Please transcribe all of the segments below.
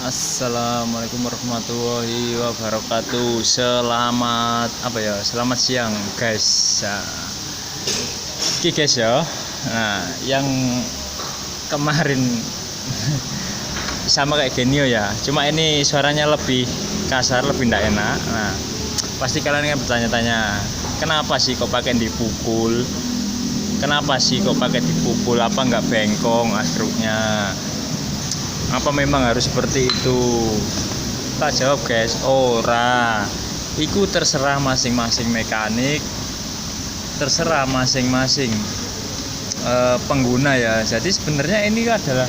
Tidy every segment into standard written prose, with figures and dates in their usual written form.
Assalamualaikum warahmatullahi wabarakatuh. Selamat siang guys. Oke guys ya. Nah, yang kemarin sama kayak Genio ya. Cuma ini suaranya lebih kasar, lebih tidak enak. Nah, pasti kalian kan bertanya-tanya, kenapa sih kok pakai dipukul? Kenapa sih kok pakai dipukul? Apa nggak bengkong asruknya? Apa memang harus seperti itu? Tak jawab guys, ora. Iku terserah masing-masing mekanik, terserah masing-masing pengguna ya. Jadi sebenarnya ini adalah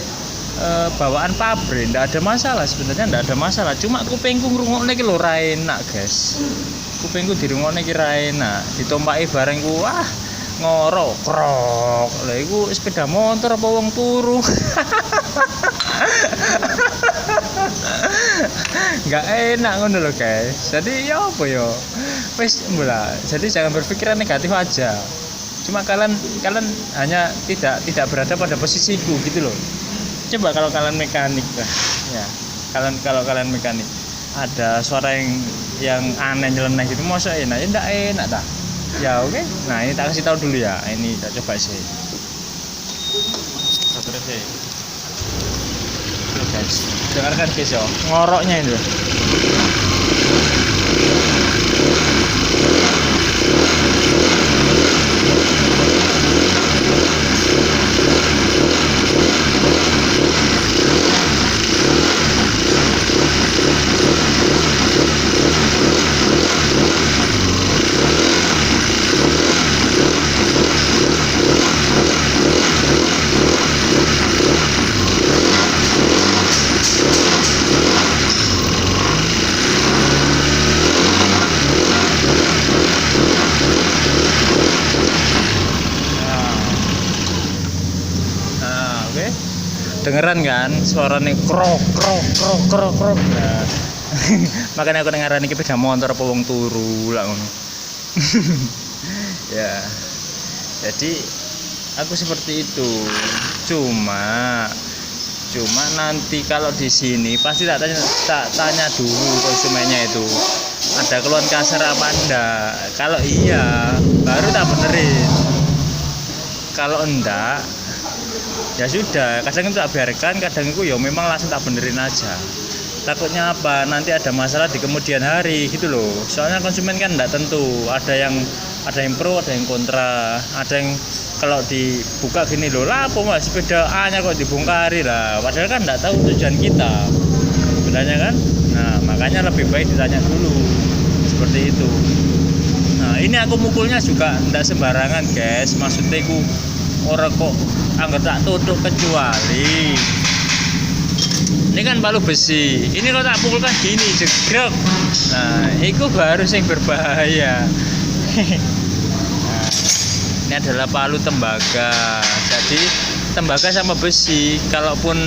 bawaan pabrik, ndak ada masalah sebenarnya, ndak ada masalah. Cuma kupingku ngrungokne iki lho ra enak guys. Kupingku dirungokne iki ra enak, ditompaki barengku wah ngorok krok. Lah iku sepeda motor apa wong turu? Nggak enak ngono loh guys. Jadi ya apa ya? Wis mula. Jadi jangan berpikiran negatif aja. Cuma kalian hanya tidak berada pada posisiku gitu loh. Coba kalau kalian mekanik ya. Kalau kalian mekanik ada suara yang aneh nyeleneh gitu, masa enak? Ya enggak enak dah. Ya oke. Nah, ini tak kasih tahu dulu ya. Ini tak coba sih. Sabar sih. Loh guys, dengarkan guys ya. Ngoroknya itu. Dengeran kan suaranya krok krok krok krok krok. Nah, makanya aku dengeran iki beda motor apa wong turu lah ngono. Ya. Jadi aku seperti itu. Cuma nanti kalau di sini pasti tak tanya dulu konsumennya itu. Ada keluhan kasar apa enggak? Kalau iya, baru tak benerin. Kalau enggak, ya sudah, kadang itu tak biarkan, kadang itu ya memang langsung tak benerin aja. Takutnya apa? Nanti ada masalah di kemudian hari gitu loh. Soalnya konsumen kan enggak tentu, ada yang pro, ada yang kontra, ada yang kalau dibuka gini loh, lah apa mas sepeda A-nya kok dibongkari lah, padahal kan enggak tahu tujuan kita sebenarnya kan. Nah, makanya lebih baik ditanya dulu seperti itu. Nah, ini aku mukulnya juga enggak sembarangan guys, maksudnya aku orang kok anggar tak tutup, kecuali ini kan palu besi, ini kalau tak pukulkan gini jegrek, nah itu baru yang berbahaya. Nah, ini adalah palu tembaga, jadi tembaga sama besi, kalaupun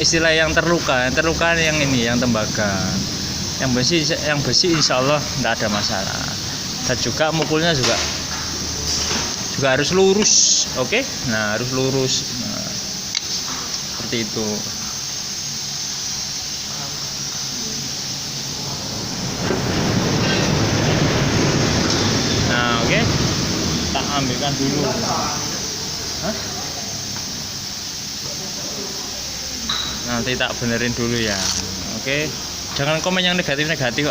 istilah yang terluka yang ini yang tembaga, yang besi insya Allah tidak ada masalah. Dan juga mukulnya juga harus lurus, oke? Nah, harus lurus. Nah, seperti itu. Nah, oke. Tak ambilkan dulu. Hah? Nanti tak benerin dulu ya. Oke. Jangan komen yang negatif-negatif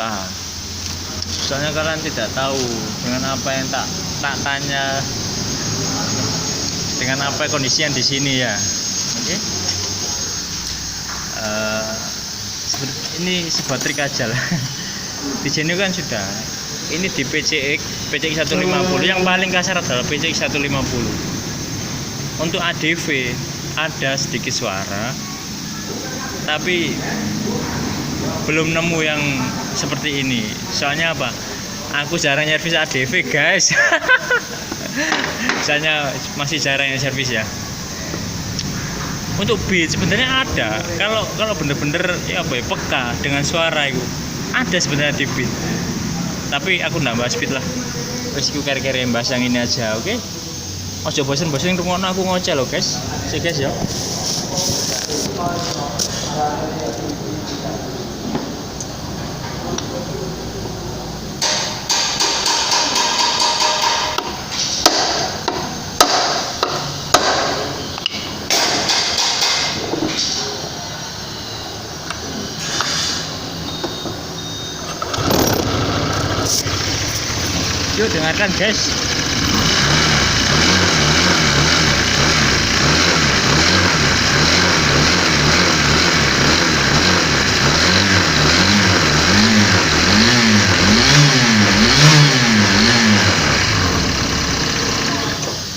Soalnya kalian tidak tahu dengan apa yang tak tanya, dengan apa kondisi yang di sini ya. Oke. Ini sebuah trik aja lah. Di sini kan sudah. Ini di PCX 150, yang paling kasar adalah PCX 150. Untuk ADV ada sedikit suara, tapi belum nemu yang seperti ini. Soalnya apa? Aku jarang servis ADV guys. Misalnya masih jarang yang servis ya. Untuk beat sebenarnya ada. Kalau bener-bener ya apa ya, peka dengan suara itu ada sebenarnya di beat. Tapi aku nggak bahas beat lah. Wes ku kere-kere bahas yang ini aja, oke? Ojo bosen-bosen rungokno aku ngoceh loh guys. Sih guys ya. Yuk dengarkan guys.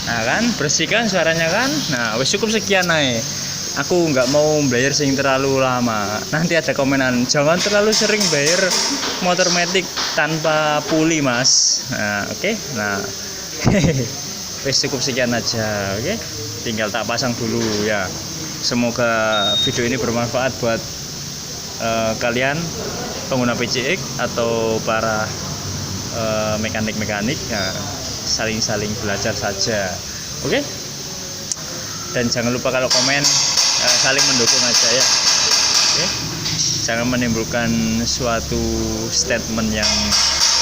Nah kan, bersihkan suaranya kan. Nah, wes cukup sekian aja. Aku nggak mau bayar sing terlalu lama. Nanti ada komenan, jangan terlalu sering bayar motor matic tanpa puli mas. Nah oke. Nah wes cukup sekian aja. Oke, tinggal tak pasang dulu ya. Semoga video ini bermanfaat buat kalian pengguna PCX atau para mekanik-mekanik ya, saling-saling belajar saja. Oke, dan jangan lupa kalau komen saling mendukung aja ya. Oke, jangan menimbulkan suatu statement yang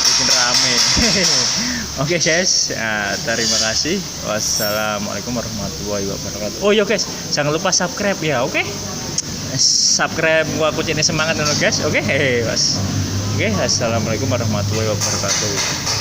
bikin rame. Oke guys, terima kasih. Wassalamualaikum warahmatullahi wabarakatuh. Oh ya guys, jangan lupa subscribe ya. Oke, subscribe aku ini semangat dulu guys. Oke, mas. Oke, assalamualaikum warahmatullahi wabarakatuh.